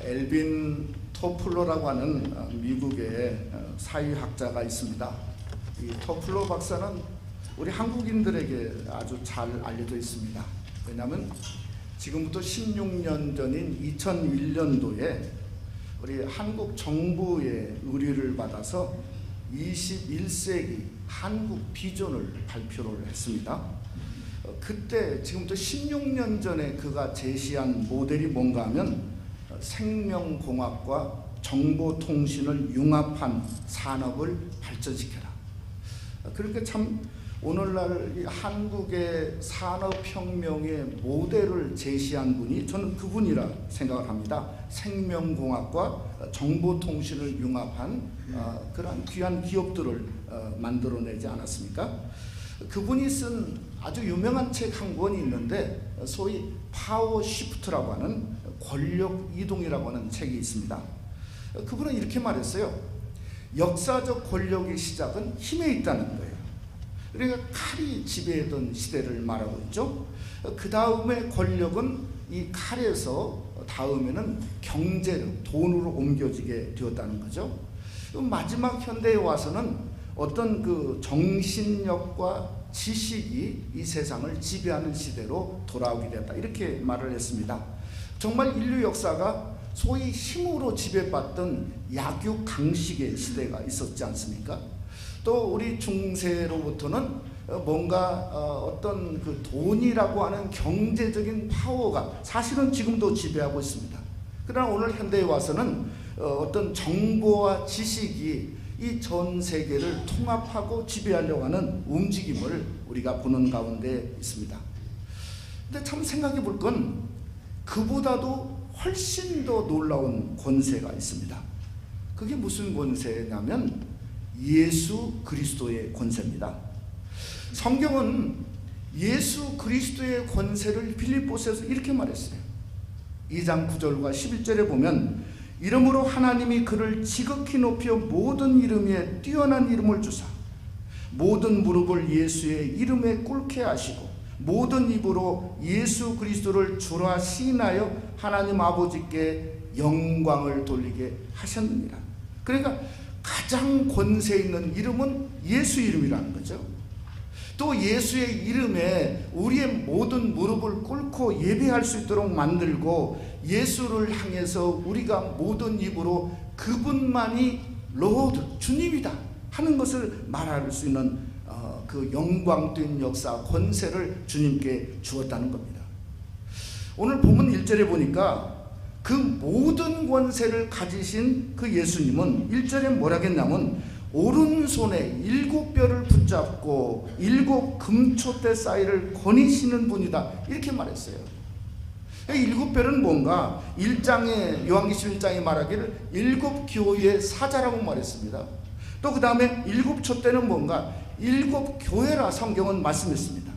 엘빈 토플러라고 하는 미국의 사회학자가 있습니다. 이 토플러 박사는 우리 한국인들에게 아주 잘 알려져 있습니다. 왜냐하면 지금부터 16년 전인 2001년도에 우리 한국 정부의 의뢰를 받아서 21세기 한국 비전을 발표를 했습니다. 그때 지금부터 16년 전에 그가 제시한 모델이 뭔가 하면 생명공학과 정보통신을 융합한 산업을 발전시켜라. 그러니까 참 오늘날 이 한국의 산업혁명의 모델을 제시한 분이 저는 그분이라 생각을 합니다. 생명공학과 정보통신을 융합한 그러한 귀한 기업들을 만들어내지 않았습니까? 그분이 쓴 아주 유명한 책 한 권이 있는데 소위 파워 시프트라고 하는 권력 이동이라고 하는 책이 있습니다. 그분은 이렇게 말했어요. 역사적 권력의 시작은 힘에 있다는 거예요. 그러니까 칼이 지배했던 시대를 말하고 있죠. 그 다음에 권력은 이 칼에서 다음에는 경제력, 돈으로 옮겨지게 되었다는 거죠. 마지막 현대에 와서는 어떤 그 정신력과 지식이 이 세상을 지배하는 시대로 돌아오게 됐다. 이렇게 말을 했습니다. 정말 인류 역사가 소위 힘으로 지배받던 약육강식의 시대가 있었지 않습니까? 또 우리 중세로부터는 뭔가 어떤 그 돈이라고 하는 경제적인 파워가 사실은 지금도 지배하고 있습니다. 그러나 오늘 현대에 와서는 어떤 정보와 지식이 이 전 세계를 통합하고 지배하려고 하는 움직임을 우리가 보는 가운데 있습니다. 근데 참 생각해 볼 건 그보다도 훨씬 더 놀라운 권세가 있습니다. 그게 무슨 권세냐면 예수 그리스도의 권세입니다. 성경은 예수 그리스도의 권세를 빌립보서에서 이렇게 말했어요. 2장 9절과 11절에 보면 이름으로 하나님이 그를 지극히 높여 모든 이름 위에 뛰어난 이름을 주사 모든 무릎을 예수의 이름에 꿇게 하시고 모든 입으로 예수 그리스도를 주라 시인하여 하나님 아버지께 영광을 돌리게 하셨느니라. 그러니까 가장 권세 있는 이름은 예수 이름이라는 거죠. 또 예수의 이름에 우리의 모든 무릎을 꿇고 예배할 수 있도록 만들고 예수를 향해서 우리가 모든 입으로 그분만이 로드, 주님이다 하는 것을 말할 수 있는 그 영광된 역사, 권세를 주님께 주었다는 겁니다. 오늘 본문 1절에 보니까 그 모든 권세를 가지신 그 예수님은 1절에 뭐라겠냐면 오른손에 7뼈를 붙잡고 7 금초대 사이를 거니시는 분이다 이렇게 말했어요. 7뼈는 뭔가 1장에 요한계시록 1장에 말하기를 7 교회의 사자라고 말했습니다. 또 그 다음에 7 촛대는 뭔가 7 교회라 성경은 말씀했습니다.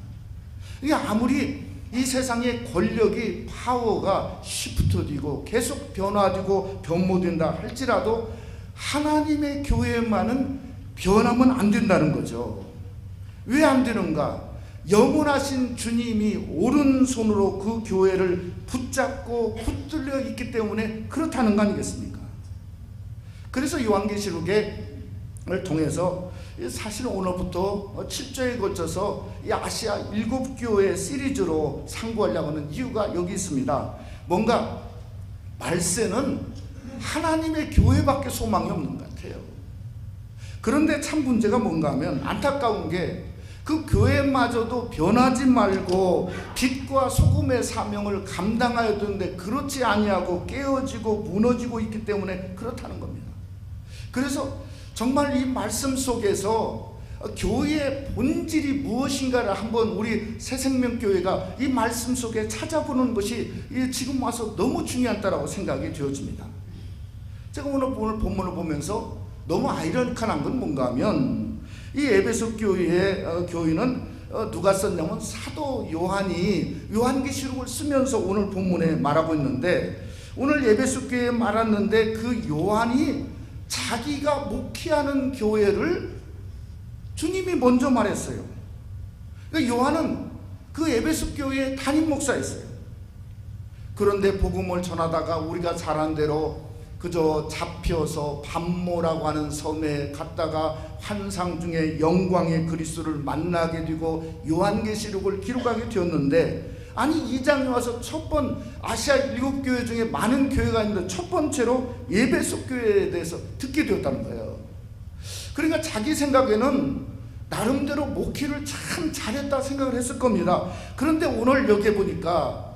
이게 아무리 이 세상의 권력이 파워가 시프트되고 계속 변화되고 변모된다 할지라도 하나님의 교회만은 변하면 안 된다는 거죠. 왜 안 되는가? 영원하신 주님이 오른손으로 그 교회를 붙잡고 붙들려 있기 때문에 그렇다는 거 아니겠습니까? 그래서 요한계시록을 통해서 사실은 오늘부터 7조에 거쳐서 이 아시아 7교회 시리즈로 상고하려고 하는 이유가 여기 있습니다. 뭔가 말세는 하나님의 교회밖에 소망이 없는 것 같아요. 그런데 참 문제가 뭔가 하면 안타까운 게 그 교회마저도 변하지 말고 빛과 소금의 사명을 감당해야 되는데 그렇지 아니하고 깨어지고 무너지고 있기 때문에 그렇다는 겁니다. 그래서 정말 이 말씀 속에서 교회의 본질이 무엇인가를 한번 우리 새생명교회가 이 말씀 속에 찾아보는 것이 지금 와서 너무 중요하다고 생각이 되어집니다. 제가 오늘 본문을 보면서 너무 아이러니컬한 건 뭔가 하면 이 에베소 교회의 교인은 누가 썼냐면 사도 요한이 요한계시록을 쓰면서 오늘 본문에 말하고 있는데 오늘 에베소 교회에 말았는데 그 요한이 자기가 목회하는 교회를 주님이 먼저 말했어요. 그러니까 요한은 그 에베소 교회의 담임 목사였어요. 그런데 복음을 전하다가 우리가 잘한 대로 그저 잡혀서 밤모라고 하는 섬에 갔다가 환상 중에 영광의 그리스도를 만나게 되고 요한계시록을 기록하게 되었는데, 아니 2장에 와서 아시아 7교회 중에 많은 교회가 있는데 첫 번째로 에베소 교회에 대해서 듣게 되었다는 거예요. 그러니까 자기 생각에는 나름대로 목회를 참 잘했다 생각을 했을 겁니다. 그런데 오늘 여기에 보니까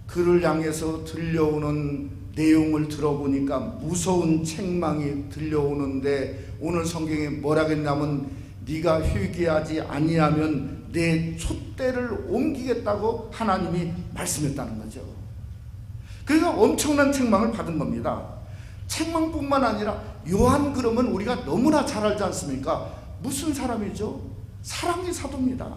그를 향해서 들려오는 내용을 들어보니까 무서운 책망이 들려오는데, 오늘 성경에 뭐라고 했냐면 네가 회개하지 아니하면 내 촛대를 옮기겠다고 하나님이 말씀했다는 거죠. 그러니까 엄청난 책망을 받은 겁니다. 책망뿐만 아니라 요한 그러면 우리가 너무나 잘 알지 않습니까? 무슨 사람이죠? 사랑의 사도입니다.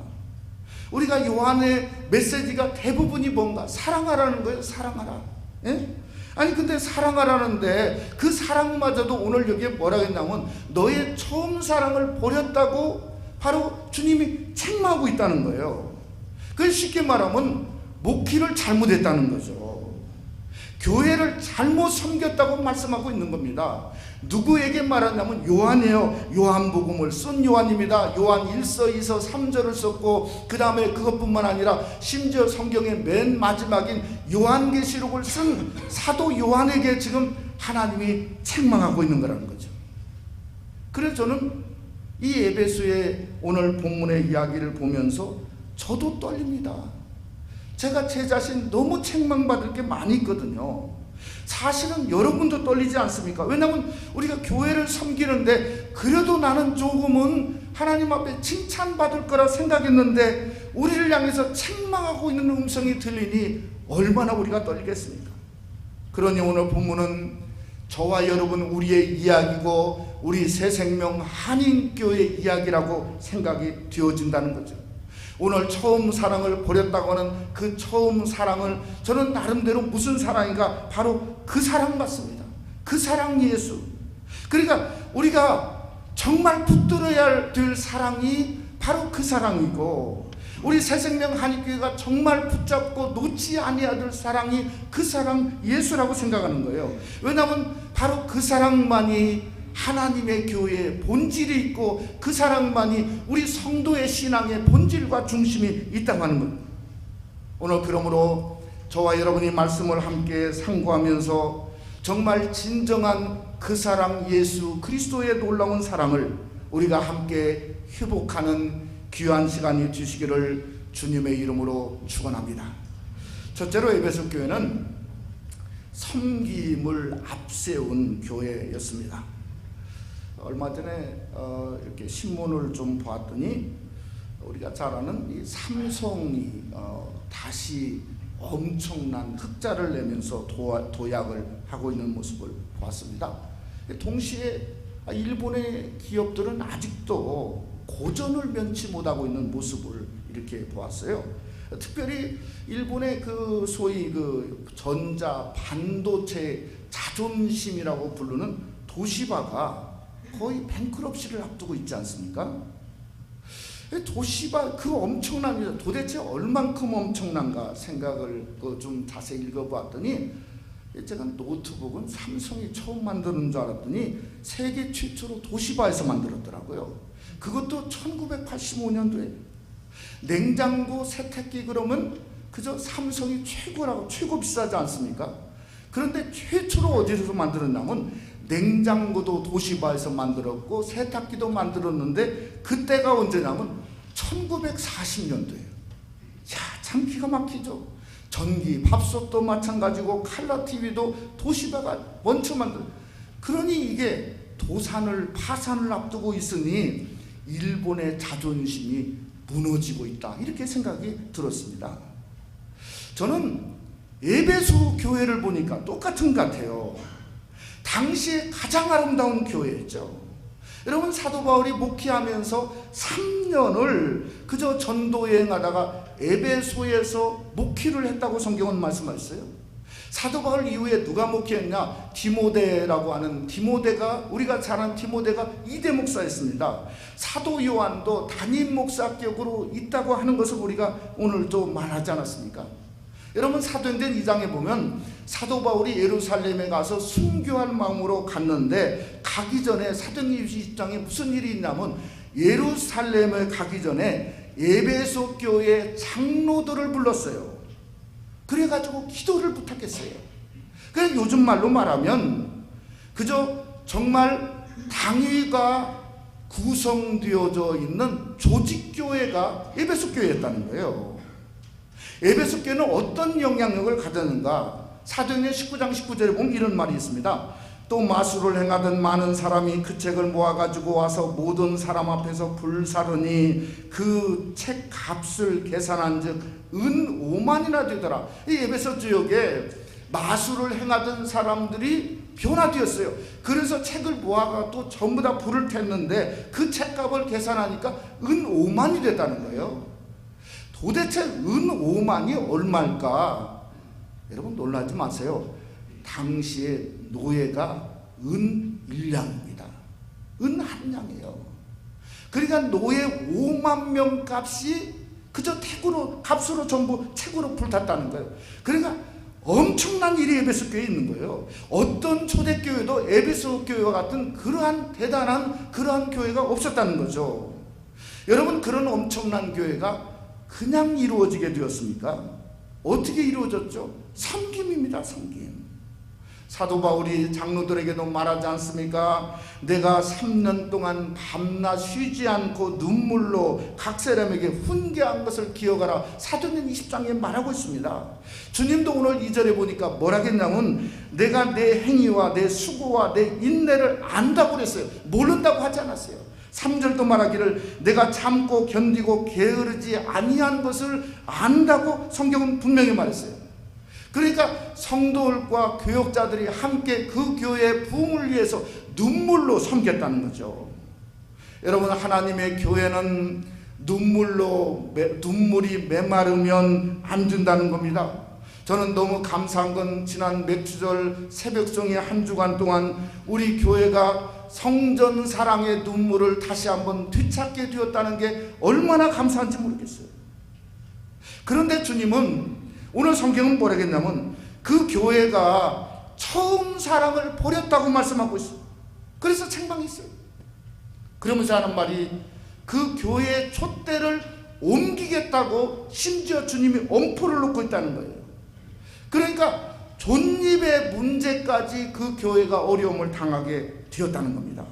우리가 요한의 메시지가 대부분이 뭔가? 사랑하라는 거예요. 사랑하라. 예? 아니 근데 사랑하라는데 그 사랑마저도 오늘 여기에 뭐라고 했냐면 너의 처음 사랑을 버렸다고 바로 주님이 책망하고 있다는 거예요. 그 쉽게 말하면 목회를 잘못했다는 거죠. 교회를 잘못 섬겼다고 말씀하고 있는 겁니다. 누구에게 말하냐면 요한이에요. 요한복음을 쓴 요한입니다. 요한 1서 2서 3절을 썼고, 그 다음에 그것뿐만 아니라 심지어 성경의 맨 마지막인 요한계시록을 쓴 사도 요한에게 지금 하나님이 책망하고 있는 거라는 거죠. 그래서 저는 이 에베소의 오늘 본문의 이야기를 보면서 저도 떨립니다. 제가 제 자신 너무 책망받을 게 많이 있거든요. 사실은 여러분도 떨리지 않습니까? 왜냐하면 우리가 교회를 섬기는데 그래도 나는 조금은 하나님 앞에 칭찬받을 거라 생각했는데 우리를 향해서 책망하고 있는 음성이 들리니 얼마나 우리가 떨리겠습니까? 그러니 오늘 본문은 저와 여러분 우리의 이야기고 우리 새생명 한인교회 이야기라고 생각이 되어진다는 거죠. 오늘 처음 사랑을 버렸다고 하는 그 처음 사랑을 저는 나름대로 무슨 사랑인가? 바로 그 사랑 같습니다. 그 사랑 예수. 그러니까 우리가 정말 붙들어야 될 사랑이 바로 그 사랑이고, 우리 새생명 한인교회가 정말 붙잡고 놓지 아니해야 될 사랑이 그 사랑 예수라고 생각하는 거예요. 왜냐하면 바로 그 사랑만이 하나님의 교회의 본질이 있고 그 사랑만이 우리 성도의 신앙의 본질과 중심이 있다고 하는 겁니다. 오늘 그러므로 저와 여러분이 말씀을 함께 상고하면서 정말 진정한 그 사랑 예수 그리스도의 놀라운 사랑을 우리가 함께 회복하는 귀한 시간이 되시기를 주님의 이름으로 축원합니다. 첫째로 에베소 교회는 섬김을 앞세운 교회였습니다. 얼마 전에 이렇게 신문을 좀 보았더니 우리가 잘 아는 이 삼성이 다시 엄청난 흑자를 내면서 도약을 하고 있는 모습을 보았습니다. 동시에 일본의 기업들은 아직도 고전을 면치 못하고 있는 모습을 이렇게 보았어요. 특별히 일본의 그 소위 그 전자 반도체 자존심이라고 부르는 도시바가 거의 뱅크럽시를 앞두고 있지 않습니까? 도시바 그 엄청납니다. 도대체 얼만큼 엄청난가 생각을 좀 자세히 읽어보았더니 제가 노트북은 삼성이 처음 만드는 줄 알았더니 세계 최초로 도시바에서 만들었더라고요. 그것도 1985년도에. 냉장고, 세탁기 그러면 그저 삼성이 최고라고, 최고 비싸지 않습니까? 그런데 최초로 어디서 만들었냐면 냉장고도 도시바에서 만들었고 세탁기도 만들었는데 그때가 언제냐면 1940년도예요. 야, 참 기가 막히죠. 전기, 밥솥도 마찬가지고 칼라 TV도 도시바가 먼저 만들어. 그러니 이게 파산을 앞두고 있으니 일본의 자존심이 무너지고 있다, 이렇게 생각이 들었습니다. 저는 에베소 교회를 보니까 똑같은 것 같아요. 당시에 가장 아름다운 교회였죠. 여러분, 사도 바울이 목회하면서 3년을 그저 전도여행하다가 에베소에서 목회를 했다고 성경은 말씀하셨어요. 사도 바울 이후에 누가 목회했냐? 디모데라고 하는, 디모데가, 우리가 잘 아는 디모데가 이대 목사였습니다. 사도 요한도 담임 목사격으로 있다고 하는 것을 우리가 오늘도 말하지 않았습니까? 여러분 사도행전 2장에 보면 사도 바울이 예루살렘에 가서 순교할 마음으로 갔는데 가기 전에 사도행전 20장에 무슨 일이 있냐면 예루살렘에 가기 전에 에베소 교회 장로들을 불렀어요. 그래가지고 기도를 부탁했어요. 그냥 요즘 말로 말하면 그저 정말 당위가 구성되어져 있는 조직교회가 에베소 교회였다는 거예요. 에베소 교회는 어떤 영향력을 가졌는가? 사도행전 19장 19절에 보면 이런 말이 있습니다. 또 마술을 행하던 많은 사람이 그 책을 모아가지고 와서 모든 사람 앞에서 불사르니 그 책 값을 계산한 즉 은 5만이나 되더라. 이 에베소 지역에 마술을 행하던 사람들이 변화되었어요. 그래서 책을 모아가 또 전부 다 불을 텄는데 그 책값을 계산하니까 은 5만이 됐다는 거예요. 도대체 은 5만이 얼마일까? 여러분 놀라지 마세요. 당시에 노예가 은 1냥입니다. 은 1냥이에요. 그러니까 노예 5만 명 값이 그저 택으로 값으로 전부 책으로 불탔다는 거예요. 그러니까 엄청난 일이 에베소 교회에 있는 거예요. 어떤 초대교회도 에베소 교회와 같은 그러한 대단한 그러한 교회가 없었다는 거죠. 여러분 그런 엄청난 교회가 그냥 이루어지게 되었습니까? 어떻게 이루어졌죠? 섬김입니다. 섬김. 사도 바울이 장로들에게도 말하지 않습니까? 내가 3년 동안 밤낮 쉬지 않고 눈물로 각 사람에게 훈계한 것을 기억하라. 사도행전 20장에 말하고 있습니다. 주님도 오늘 2절에 보니까 뭐라 했냐면 내가 내 행위와 내 수고와 내 인내를 안다고 그랬어요. 모른다고 하지 않았어요. 3절도 말하기를 내가 참고 견디고 게으르지 아니한 것을 안다고 성경은 분명히 말했어요. 그러니까 성도들과 교역자들이 함께 그 교회의 부흥을 위해서 눈물로 섬겼다는 거죠. 여러분 하나님의 교회는 눈물이 메마르면 안 된다는 겁니다. 저는 너무 감사한 건 지난 맥주절 새벽송의 한 주간 동안 우리 교회가 성전 사랑의 눈물을 다시 한번 되찾게 되었다는 게 얼마나 감사한지 모르겠어요. 그런데 주님은 오늘 성경은 뭐라겠냐면 그 교회가 처음 사랑을 버렸다고 말씀하고 있어요. 그래서 책망했어요. 그러면서 하는 말이 그 교회의 촛대를 옮기겠다고 심지어 주님이 엄포를 놓고 있다는 거예요. 그러니까 존립의 문제까지 그 교회가 어려움을 당하게 되었다는 겁니다.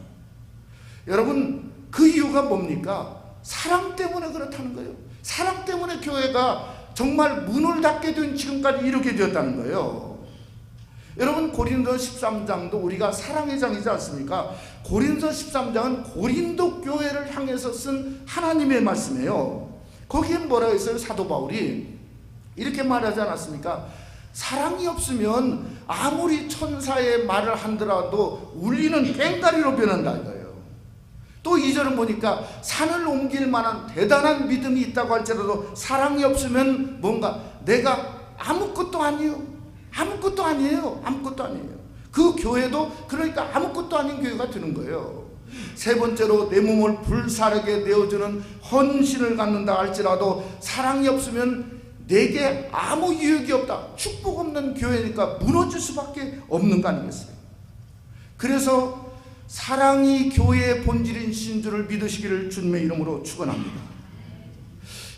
여러분 그 이유가 뭡니까? 사랑 때문에 그렇다는 거예요. 사랑 때문에 교회가 정말 문을 닫게 된 지금까지 이렇게 되었다는 거예요. 여러분 고린도 13장도 우리가 사랑의 장이지 않습니까? 고린도 13장은 고린도 교회를 향해서 쓴 하나님의 말씀이에요. 거기에 뭐라고 했어요? 사도 바울이 이렇게 말하지 않았습니까? 사랑이 없으면 아무리 천사의 말을 한더라도 울리는 꽹과리로 변한다 이거예요. 또 2절은 보니까 산을 옮길 만한 대단한 믿음이 있다고 할지라도 사랑이 없으면 뭔가 내가 아무것도 아니에요. 아무것도 아니에요. 아무것도 아니에요. 그 교회도 그러니까 아무것도 아닌 교회가 되는 거예요. 세 번째로 내 몸을 불사르게 내어주는 헌신을 갖는다 할지라도 사랑이 없으면 내게 아무 유익이 없다. 축복 없는 교회니까 무너질 수밖에 없는 거 아니겠어요? 그래서 사랑이 교회의 본질인 줄을 믿으시기를 주님의 이름으로 축원합니다.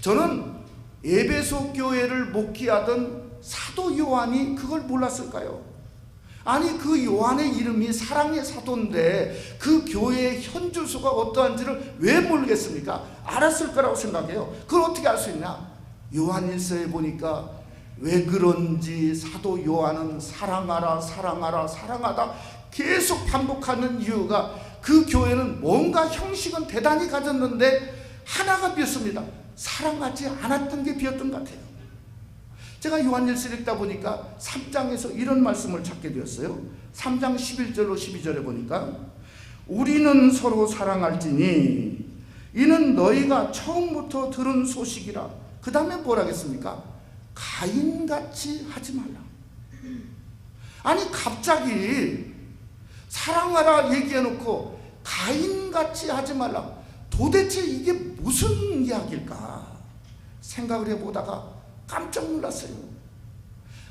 저는 에베소 교회를 목회하던 사도 요한이 그걸 몰랐을까요? 아니 그 요한의 이름이 사랑의 사도인데 그 교회의 현주소가 어떠한지를 왜 모르겠습니까? 알았을 거라고 생각해요. 그걸 어떻게 알 수 있냐? 요한일서에 보니까 왜 그런지 사도 요한은 사랑하라 사랑하라 사랑하다 계속 반복하는 이유가 그 교회는 뭔가 형식은 대단히 가졌는데 하나가 비었습니다. 사랑하지 않았던 게 비었던 것 같아요. 제가 요한일서를 읽다 보니까 3장에서 이런 말씀을 찾게 되었어요. 3장 11절로 12절에 보니까 우리는 서로 사랑할지니 이는 너희가 처음부터 들은 소식이라. 그 다음에 뭐라 하겠습니까? 가인같이 하지 말라. 아니 갑자기 사랑하라 얘기해놓고 가인같이 하지 말라. 도대체 이게 무슨 이야기일까 생각을 해보다가 깜짝 놀랐어요.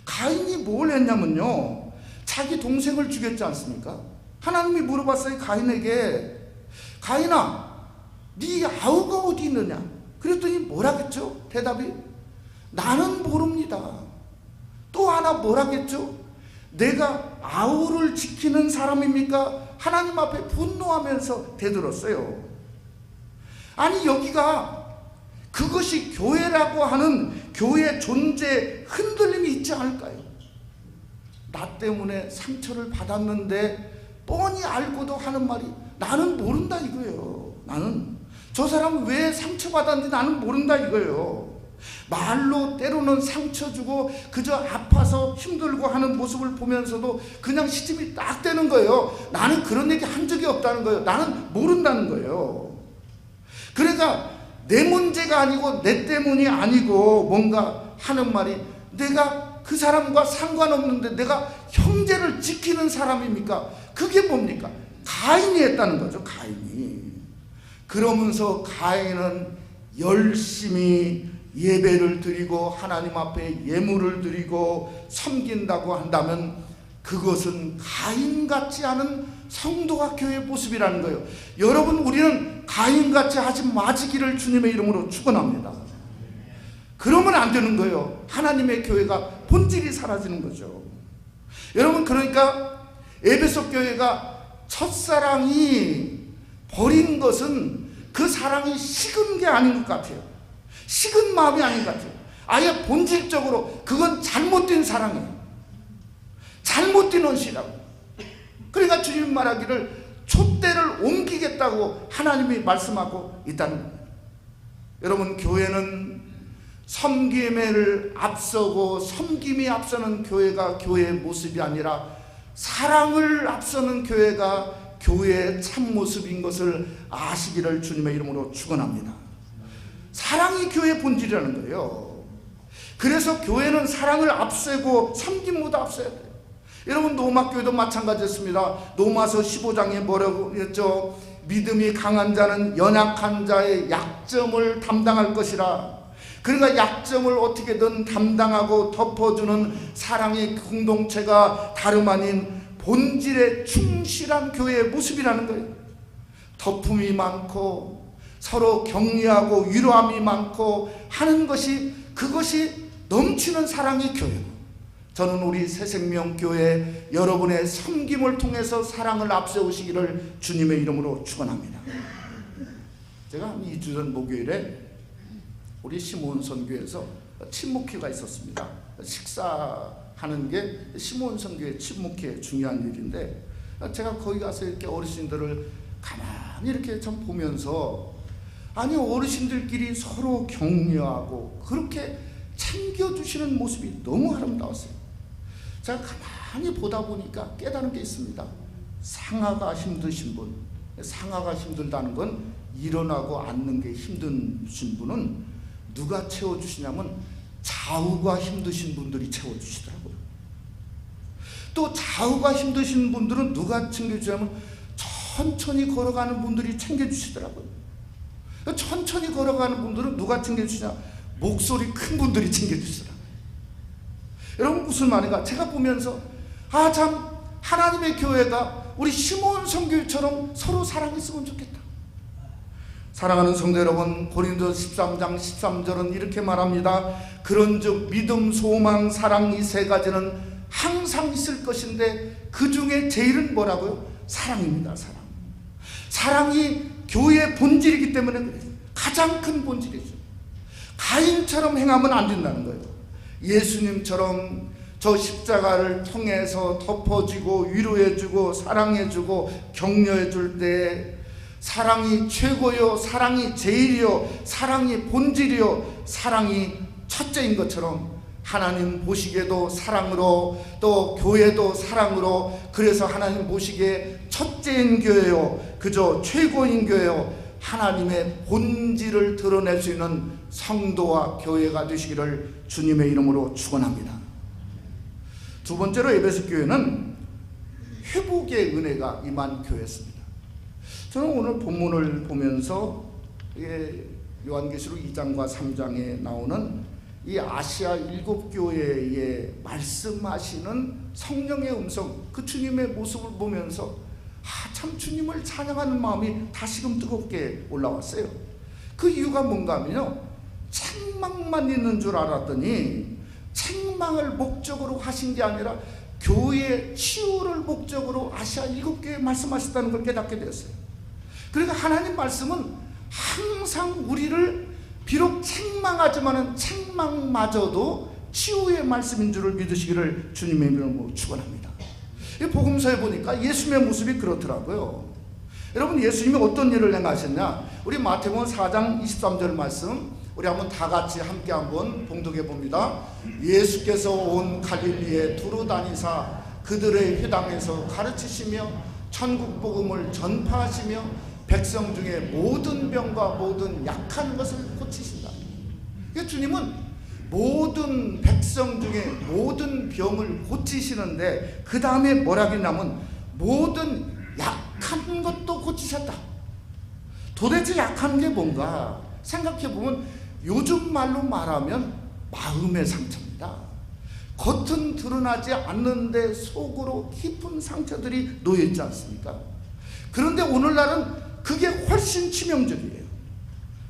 가인이 뭘 했냐면요, 자기 동생을 죽였지 않습니까? 하나님이 물어봤어요, 가인에게. 가인아, 네 아우가 어디 있느냐? 그랬더니 뭐라겠죠? 대답이 나는 모릅니다. 또 하나 뭐라겠죠? 내가 아우를 지키는 사람입니까? 하나님 앞에 분노하면서 대들었어요. 아니, 여기가 그것이 교회라고 하는 교회 존재에 흔들림이 있지 않을까요? 나 때문에 상처를 받았는데 뻔히 알고도 하는 말이 나는 모른다 이거예요. 나는 저 사람 왜 상처받았는지 나는 모른다 이거예요. 말로 때로는 상처 주고 그저 아파서 힘들고 하는 모습을 보면서도 그냥 시집이 딱 되는 거예요. 나는 그런 얘기 한 적이 없다는 거예요. 나는 모른다는 거예요. 그러니까 내 문제가 아니고 내 때문이 아니고 뭔가 하는 말이 내가 그 사람과 상관없는데 내가 형제를 지키는 사람입니까? 그게 뭡니까? 가인이 했다는 거죠. 가인이. 그러면서 가인은 열심히 예배를 드리고 하나님 앞에 예물을 드리고 섬긴다고 한다면 그것은 가인 같지 않은 성도가 교회의 모습이라는 거예요. 여러분, 우리는 가인 같이 하지 마시기를 주님의 이름으로 축원합니다. 그러면 안 되는 거예요. 하나님의 교회가 본질이 사라지는 거죠. 여러분, 그러니까 에베소 교회가 첫사랑이 버린 것은 그 사랑이 식은 게 아닌 것 같아요. 식은 마음이 아닌 것 같아요. 아예 본질적으로 그건 잘못된 사랑이에요. 잘못된 원시라고. 그러니까 주님 말하기를 촛대를 옮기겠다고 하나님이 말씀하고 있다는 겁니다. 여러분, 교회는 섬김을 앞서고 섬김이 앞서는 교회가 교회의 모습이 아니라 사랑을 앞서는 교회가 교회의 참모습인 것을 아시기를 주님의 이름으로 축원합니다. 사랑이 교회의 본질이라는 거예요. 그래서 교회는 사랑을 앞세고 섬김보다 앞서야 돼요. 여러분, 로마교회도 마찬가지였습니다. 로마서 15장에 뭐라고 했죠? 믿음이 강한 자는 연약한 자의 약점을 담당할 것이라. 그러니까 약점을 어떻게든 담당하고 덮어주는 사랑의 공동체가 다름 아닌 본질에 충실한 교회의 모습이라는 거예요. 덮음이 많고 서로 격려하고 위로함이 많고 하는 것이, 그것이 넘치는 사랑의 교회고, 저는 우리 새생명교회 여러분의 섬김을 통해서 사랑을 앞세우시기를 주님의 이름으로 축원합니다. 제가 한 2주 전 목요일에 우리 시몬 선교에서 친목회가 있었습니다. 식사하는 게 시몬 선교의 친목회 중요한 일인데, 제가 거기 가서 이렇게 어르신들을 가만히 이렇게 좀 보면서, 아니, 어르신들끼리 서로 격려하고 그렇게 챙겨주시는 모습이 너무 아름다웠어요. 제가 가만히 보다 보니까 깨달은 게 있습니다. 상하가 힘드신 분, 상하가 힘들다는 건 일어나고 앉는 게 힘드신 분은 누가 채워주시냐면 좌우가 힘드신 분들이 채워주시더라고요. 또 좌우가 힘드신 분들은 누가 챙겨주냐면 천천히 걸어가는 분들이 챙겨주시더라고요. 천천히 걸어가는 분들은 누가 챙겨주시냐? 목소리 큰 분들이 챙겨주시더라고요. 여러분, 무슨 말인가? 제가 보면서 참 하나님의 교회가 우리 시몬 선교처럼 서로 사랑했으면 좋겠다. 사랑하는 성도 여러분, 고린도서 13장 13절은 이렇게 말합니다. 그런즉 믿음, 소망, 사랑, 이 세 가지는 항상 있을 것인데 그 중에 제일은 뭐라고요? 사랑입니다. 사랑. 사랑이 교회의 본질이기 때문에 그래요. 가장 큰 본질이죠. 가인처럼 행하면 안 된다는 거예요. 예수님처럼 저 십자가를 통해서 덮어주고 위로해주고 사랑해주고 격려해줄 때 사랑이 최고요, 사랑이 제일이요, 사랑이 본질이요, 사랑이 첫째인 것처럼 하나님 보시기에도 사랑으로, 또 교회도 사랑으로, 그래서 하나님 보시기에 첫째인 교회요, 그저 최고인 교회요, 하나님의 본질을 드러낼 수 있는 성도와 교회가 되시기를 주님의 이름으로 축원합니다. 두 번째로 에베소 교회는 회복의 은혜가 임한 교회였습니다. 저는 오늘 본문을 보면서 요한계시록 2장과 3장에 나오는 이 아시아 7교회에 말씀하시는 성령의 음성, 그 주님의 모습을 보면서 참 주님을 찬양하는 마음이 다시금 뜨겁게 올라왔어요. 그 이유가 뭔가 하면요, 책망만 있는 줄 알았더니 책망을 목적으로 하신 게 아니라 교회의 치유를 목적으로 아시아 7교회에 말씀하셨다는 걸 깨닫게 되었어요. 그러니까 하나님 말씀은 항상 우리를 비록 책망하지만은 책망마저도 치유의 말씀인 줄을 믿으시기를 주님의 이름으로 축원합니다. 이 복음서에 보니까 예수님의 모습이 그렇더라고요. 여러분, 예수님이 어떤 일을 행하셨냐? 우리 마태복음 4장 23절 말씀 우리 한번 다 같이 함께 한번 봉독해 봅니다. 예수께서 온 갈릴리에 두루 다니사 그들의 회당에서 가르치시며 천국 복음을 전파하시며 백성 중에 모든 병과 모든 약한 것을 고치신다. 그러니까 주님은 모든 백성 중에 모든 병을 고치시는데 그 다음에 뭐라 했냐면 모든 약한 것도 고치셨다. 도대체 약한 게 뭔가 생각해보면 요즘 말로 말하면 마음의 상처입니다. 겉은 드러나지 않는데 속으로 깊은 상처들이 놓여있지 않습니까? 그런데 오늘날은 그게 훨씬 치명적이에요.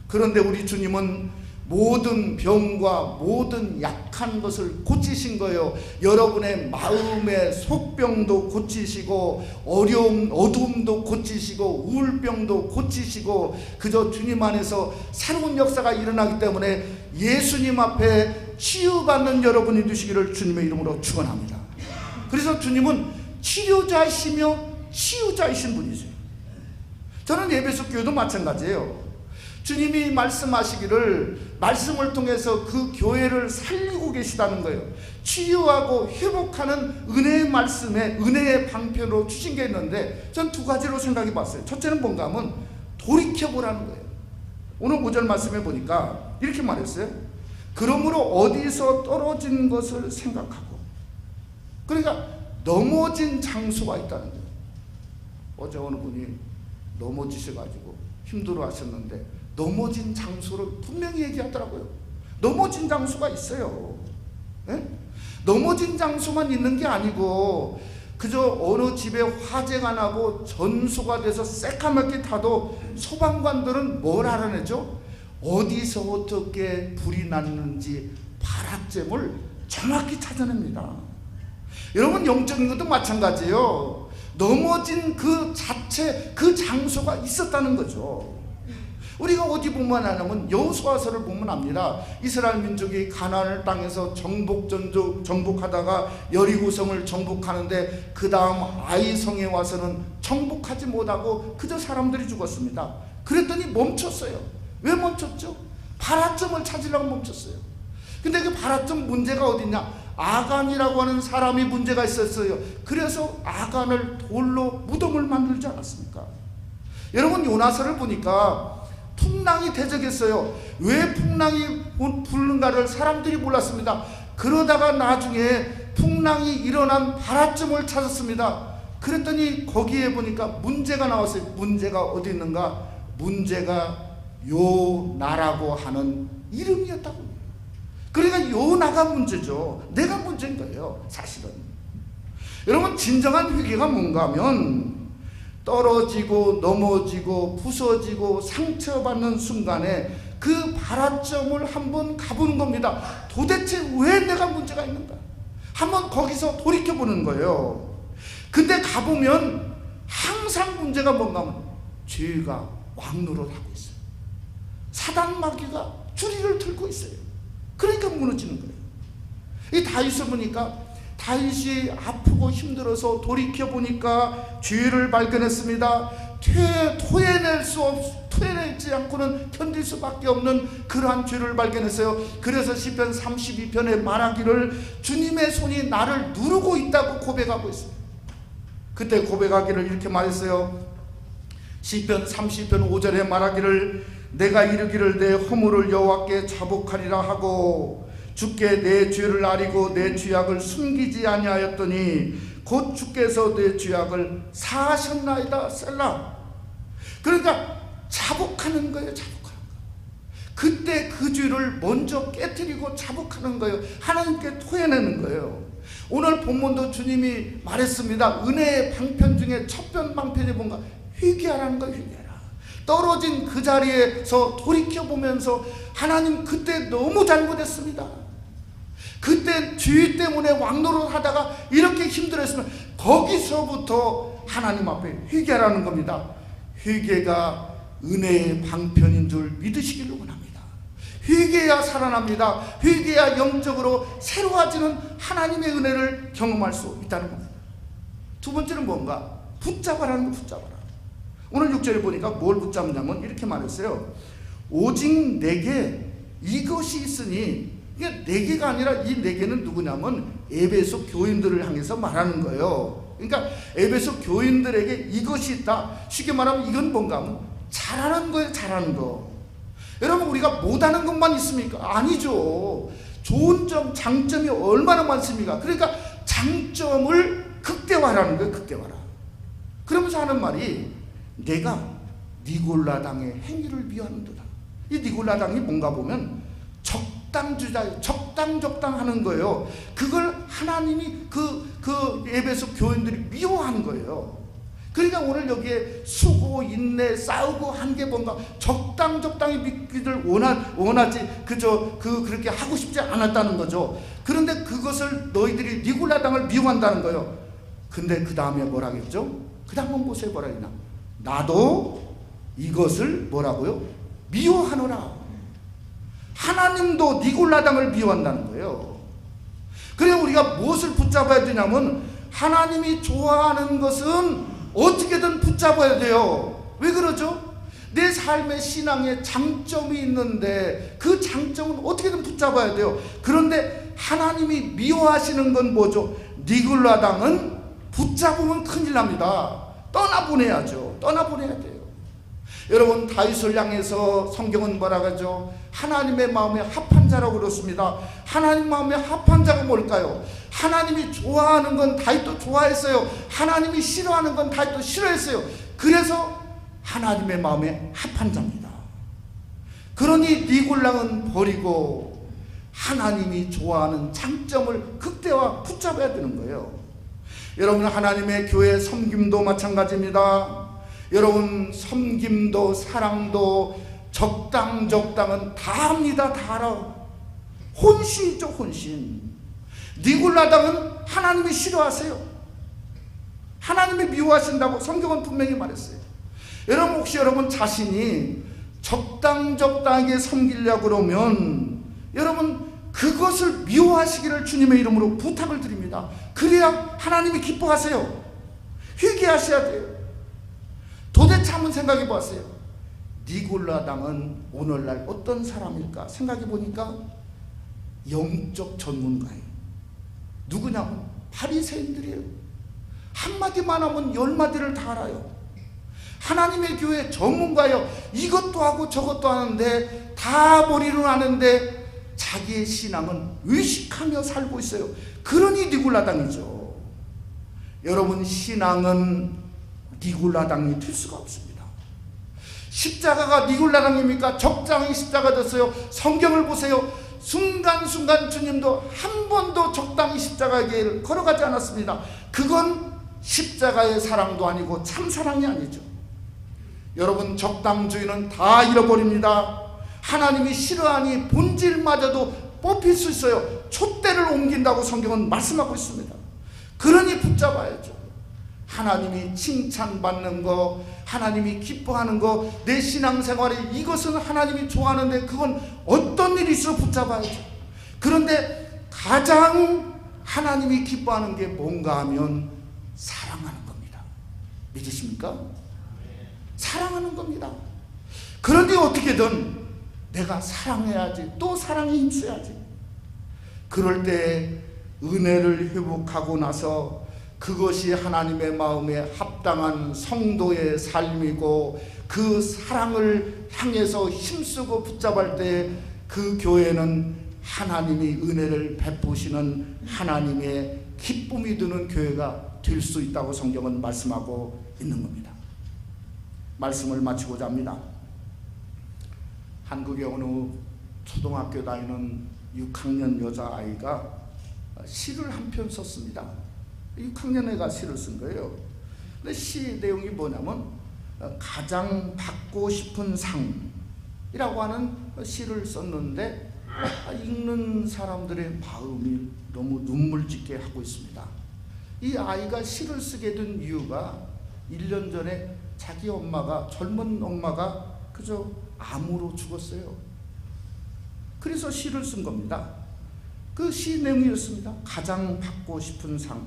그런데 우리 주님은 모든 병과 모든 약한 것을 고치신 거예요. 여러분의 마음의 속병도 고치시고 어려움, 어두움도 고치시고 우울병도 고치시고 그저 주님 안에서 새로운 역사가 일어나기 때문에 예수님 앞에 치유받는 여러분이 되시기를 주님의 이름으로 축원합니다. 그래서 주님은 치료자이시며 치유자이신 분이세요. 저는 에베소 교회도 마찬가지예요. 주님이 말씀하시기를 말씀을 통해서 그 교회를 살리고 계시다는 거예요. 치유하고 회복하는 은혜의 말씀에 은혜의 방편으로 주신 게 있는데 전 두 가지로 생각해 봤어요. 첫째는 뭔가 하면 돌이켜보라는 거예요. 오늘 5절 말씀에 보니까 이렇게 말했어요. 그러므로 어디서 떨어진 것을 생각하고, 그러니까 넘어진 장소가 있다는 거예요. 어제 어느 분이 넘어지셔가지고 힘들어 하셨는데 넘어진 장소를 분명히 얘기하더라고요. 넘어진 장소가 있어요. 네? 넘어진 장소만 있는 게 아니고 그저 어느 집에 화재가 나고 전소가 돼서 새까맣게 타도 소방관들은 뭘 알아내죠? 어디서 어떻게 불이 났는지 발화점을 정확히 찾아냅니다. 여러분, 영적인 것도 마찬가지예요. 넘어진 그 자체, 그 장소가 있었다는 거죠. 우리가 어디 보면 하냐면 여호수아서를 보면 압니다. 이스라엘 민족이 가나안 땅에서 정복하다가 여리고성을 정복하는데 그 다음 아이성에 와서는 정복하지 못하고 그저 사람들이 죽었습니다. 그랬더니 멈췄어요. 왜 멈췄죠? 발화점을 찾으려고 멈췄어요. 근데 그 발화점 문제가 어디냐? 아간이라고 하는 사람이 문제가 있었어요. 그래서 아간을 돌로 무덤을 만들지 않았습니까? 여러분, 요나서를 보니까 풍랑이 대적했어요. 왜 풍랑이 부는가를 사람들이 몰랐습니다. 그러다가 나중에 풍랑이 일어난 발화점을 찾았습니다. 그랬더니 거기에 보니까 문제가 나왔어요. 문제가 어디 있는가? 문제가 요나라고 하는 이름이었다고. 그러니까 요나가 문제죠. 내가 문제인 거예요, 사실은. 여러분, 진정한 회개가 뭔가 하면 떨어지고 넘어지고 부서지고 상처받는 순간에 그 발화점을 한번 가보는 겁니다. 도대체 왜 내가 문제가 있는가? 한번 거기서 돌이켜보는 거예요. 근데 가보면 항상 문제가 뭔가 하면 죄가 왕노릇하고 있어요. 사단 마귀가 줄이를 들고 있어요. 그러니까 무너지는 거예요. 이 다윗을 보니까 다윗이 아프고 힘들어서 돌이켜보니까 죄를 발견했습니다. 토해내지 않고는 견딜 수밖에 없는 그러한 죄를 발견했어요. 그래서 시편 32편에 말하기를 주님의 손이 나를 누르고 있다고 고백하고 있어요. 그때 고백하기를 이렇게 말했어요. 시편 30편 5절에 말하기를 내가 이르기를 내 허물을 여호와께 자복하리라 하고 주께 내 죄를 아리고 내 죄악을 숨기지 아니하였더니 곧 주께서 내 죄악을 사하셨나이다. 셀라. 그러니까 자복하는 거예요. 자복하는 거. 그때 그 죄를 먼저 깨뜨리고 자복하는 거예요. 하나님께 토해내는 거예요. 오늘 본문도 주님이 말했습니다. 은혜의 방편 중에 첫 방편이 뭔가? 회개하라는 거예요. 회개하라. 떨어진 그 자리에서 돌이켜보면서 하나님 그때 너무 잘못했습니다. 그때 죄 때문에 왕노릇 하다가 이렇게 힘들었으면 거기서부터 하나님 앞에 회개하라는 겁니다. 회개가 은혜의 방편인 줄 믿으시기를 원합니다. 회개해야 살아납니다. 회개해야 영적으로 새로워지는 하나님의 은혜를 경험할 수 있다는 겁니다. 두 번째는 뭔가? 붙잡아라는 거. 붙잡아라. 오늘 6절에 보니까 뭘 붙잡냐면 이렇게 말했어요. 오직 내게 이것이 있으니, 이게 네 개가 아니라 이 네 개는 누구냐면 에베소 교인들을 향해서 말하는 거예요. 그러니까 에베소 교인들에게 이것이 있다. 쉽게 말하면 이건 뭔가 하면 잘하는 거예요. 잘하는 거. 여러분, 우리가 못하는 것만 있습니까? 아니죠. 좋은 점, 장점이 얼마나 많습니까? 그러니까 장점을 극대화하라는 거예요. 극대화라. 그러면서 하는 말이 내가 니골라당의 행위를 미워하는도다. 이 니골라당이 뭔가 보면 적당주자, 적당 하는 거예요. 그걸 하나님이 그 에베소 교인들이 미워하는 거예요. 그러니까 오늘 여기에 수고, 인내, 싸우고 한 게 뭔가 적당히 믿기를 원하지 그렇게 하고 싶지 않았다는 거죠. 그런데 그것을 너희들이 니골라당을 미워한다는 거예요. 근데 그 다음에 뭐라겠죠? 그 다음은 보세요. 뭐라 했나? 나도 이것을 뭐라고요? 미워하노라. 하나님도 니골라당을 미워한다는 거예요. 그래서 우리가 무엇을 붙잡아야 되냐면 하나님이 좋아하는 것은 어떻게든 붙잡아야 돼요. 왜 그러죠? 내 삶의 신앙에 장점이 있는데 그 장점은 어떻게든 붙잡아야 돼요. 그런데 하나님이 미워하시는 건 뭐죠? 니골라당은 붙잡으면 큰일 납니다. 떠나보내야죠. 떠나보내야 돼요. 여러분, 다윗을 향해서 성경은 뭐라고 하죠? 하나님의 마음에 합한 자라고 그렇습니다. 하나님 마음에 합한 자가 뭘까요? 하나님이 좋아하는 건 다윗도 좋아했어요. 하나님이 싫어하는 건 다윗도 싫어했어요. 그래서 하나님의 마음에 합한 자입니다. 그러니 니골라당은 버리고 하나님이 좋아하는 장점을 극대화 붙잡아야 되는 거예요. 여러분, 하나님의 교회 섬김도 마찬가지입니다. 여러분, 섬김도 사랑도 적당은 다 합니다. 다 알아. 혼신이죠. 혼신. 니골라당은 하나님이 싫어하세요. 하나님이 미워하신다고 성경은 분명히 말했어요. 여러분, 혹시 여러분 자신이 적당하게 섬기려고 그러면 여러분 그것을 미워하시기를 주님의 이름으로 부탁을 드립니다. 그래야 하나님이 기뻐하세요. 회개하셔야 돼요. 도대체 한번 생각해 보았어요. 니골라당은 오늘날 어떤 사람일까? 생각해 보니까 영적 전문가예요. 누구냐면 바리새인들이에요. 한마디만 하면 10마디를 다 알아요. 하나님의 교회 전문가예요. 이것도 하고 저것도 하는데 다 머리로 아는데 자기의 신앙은 의식하며 살고 있어요. 그러니 니골라당이죠. 여러분, 신앙은 니골라당이 될 수가 없습니다. 십자가가 니골라당입니까? 적당히 십자가 졌어요. 성경을 보세요. 순간순간 주님도 한 번도 적당히 십자가의 길을 걸어가지 않았습니다. 그건 십자가의 사랑도 아니고 참 사랑이 아니죠. 여러분, 적당주의는 다 잃어버립니다. 하나님이 싫어하니 본질마저도 뽑힐 수 있어요. 촛대를 옮긴다고 성경은 말씀하고 있습니다. 그러니 붙잡아야죠. 하나님이 칭찬받는 거, 하나님이 기뻐하는 거, 내 신앙생활에 이것은 하나님이 좋아하는데 그건 어떤 일이 있어 붙잡아야죠. 그런데 가장 하나님이 기뻐하는 게 뭔가 하면 사랑하는 겁니다. 믿으십니까? 사랑하는 겁니다. 그런데 어떻게든 내가 사랑해야지, 또 사랑에 힘써야지. 그럴 때 은혜를 회복하고 나서 그것이 하나님의 마음에 합당한 성도의 삶이고 그 사랑을 향해서 힘쓰고 붙잡을 때 그 교회는 하나님이 은혜를 베푸시는 하나님의 기쁨이 드는 교회가 될 수 있다고 성경은 말씀하고 있는 겁니다. 말씀을 마치고자 합니다. 한국의 어느 초등학교 다니는 6학년 여자아이가 시를 한 편 썼습니다. 6학년 애가 시를 쓴 거예요. 근데 시 내용이 뭐냐면 가장 받고 싶은 상이라고 하는 시를 썼는데 읽는 사람들의 마음이 너무 눈물 짓게 하고 있습니다. 이 아이가 시를 쓰게 된 이유가 1년 전에 자기 엄마가, 젊은 엄마가 그저 암으로 죽었어요. 그래서 시를 쓴 겁니다. 그 시 내용이었습니다. 가장 받고 싶은 상.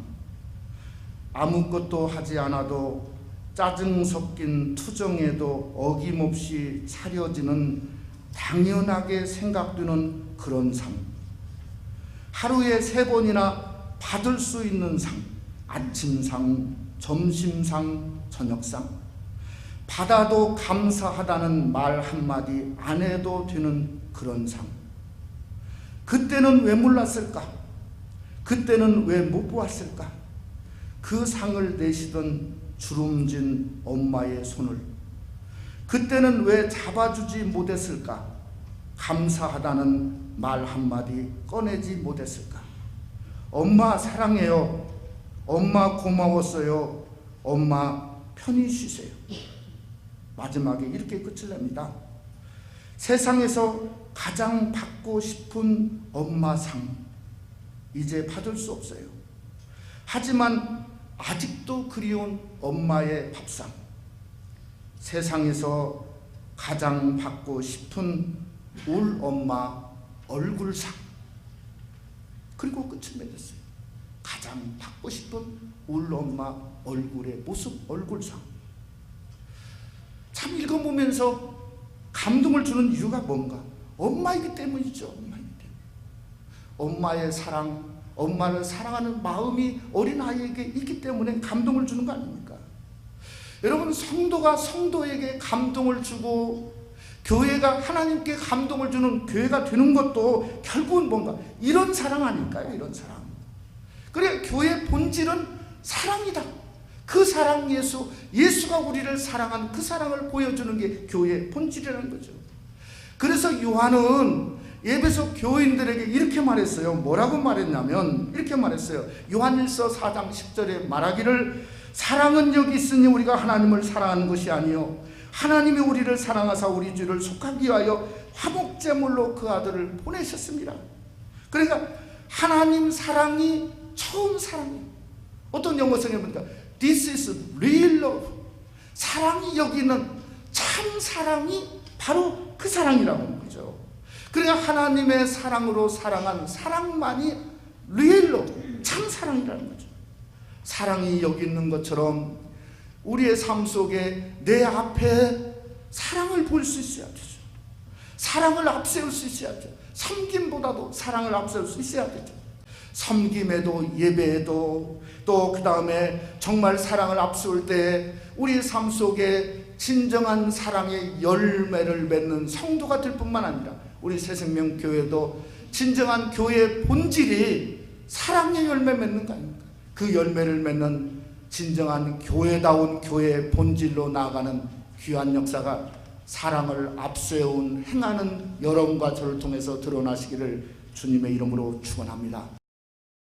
아무것도 하지 않아도 짜증 섞인 투정에도 어김없이 차려지는 당연하게 생각되는 그런 상. 하루에 3번이나 받을 수 있는 상. 아침상, 점심상, 저녁상. 받아도 감사하다는 말 한마디 안 해도 되는 그런 상. 그때는 왜 몰랐을까? 그때는 왜 못 보았을까? 그 상을 내시던 주름진 엄마의 손을 그때는 왜 잡아주지 못했을까? 감사하다는 말 한마디 꺼내지 못했을까? 엄마 사랑해요. 엄마 고마웠어요. 엄마 편히 쉬세요. 마지막에 이렇게 끝을 냅니다. 세상에서 가장 받고 싶은 엄마 상, 이제 받을 수 없어요. 하지만 아직도 그리운 엄마의 밥상, 세상에서 가장 받고 싶은 울 엄마 얼굴상. 그리고 끝을 맺었어요. 가장 받고 싶은 울 엄마 얼굴의 모습, 얼굴상. 참 읽어보면서 감동을 주는 이유가 뭔가? 엄마이기 때문이죠. 엄마이기 때문에. 엄마의 사랑, 엄마를 사랑하는 마음이 어린아이에게 있기 때문에 감동을 주는 거 아닙니까? 여러분, 성도가 성도에게 감동을 주고 교회가 하나님께 감동을 주는 교회가 되는 것도 결국은 뭔가 이런 사랑 아닐까요? 이런 사랑. 그래, 교회의 본질은 사랑이다. 그 사랑, 예수가 우리를 사랑한 그 사랑을 보여주는 게 교회의 본질이라는 거죠. 그래서 요한은 에베소 교인들에게 이렇게 말했어요. 뭐라고 말했냐면 이렇게 말했어요. 요한일서 4장 10절에 말하기를 사랑은 여기 있으니 우리가 하나님을 사랑하는 것이 아니요 하나님이 우리를 사랑하사 우리 죄를 속하기 위하여 화목제물로 그 아들을 보내셨습니다. 그러니까 하나님 사랑이 처음 사랑이에요. 어떤 영어성에 보니까 This is real love. 사랑이 여기 있는 참 사랑이 바로 그 사랑이라고 하는 거죠. 그러니까 하나님의 사랑으로 사랑한 사랑만이 real love, 참 사랑이라는 거죠. 사랑이 여기 있는 것처럼 우리의 삶 속에 내 앞에 사랑을 볼 수 있어야 되죠. 사랑을 앞세울 수 있어야 되죠. 섬김보다도 사랑을 앞세울 수 있어야 되죠. 섬김에도 예배에도 또 그 다음에 정말 사랑을 앞세울 때 우리 삶 속에 진정한 사랑의 열매를 맺는 성도가 될 뿐만 아니라 우리 새생명교회도 진정한 교회의 본질이 사랑의 열매 맺는 거 아닙니까? 그 열매를 맺는 진정한 교회다운 교회의 본질로 나아가는 귀한 역사가 사랑을 앞세운 행하는 여러분과 저를 통해서 드러나시기를 주님의 이름으로 축원합니다.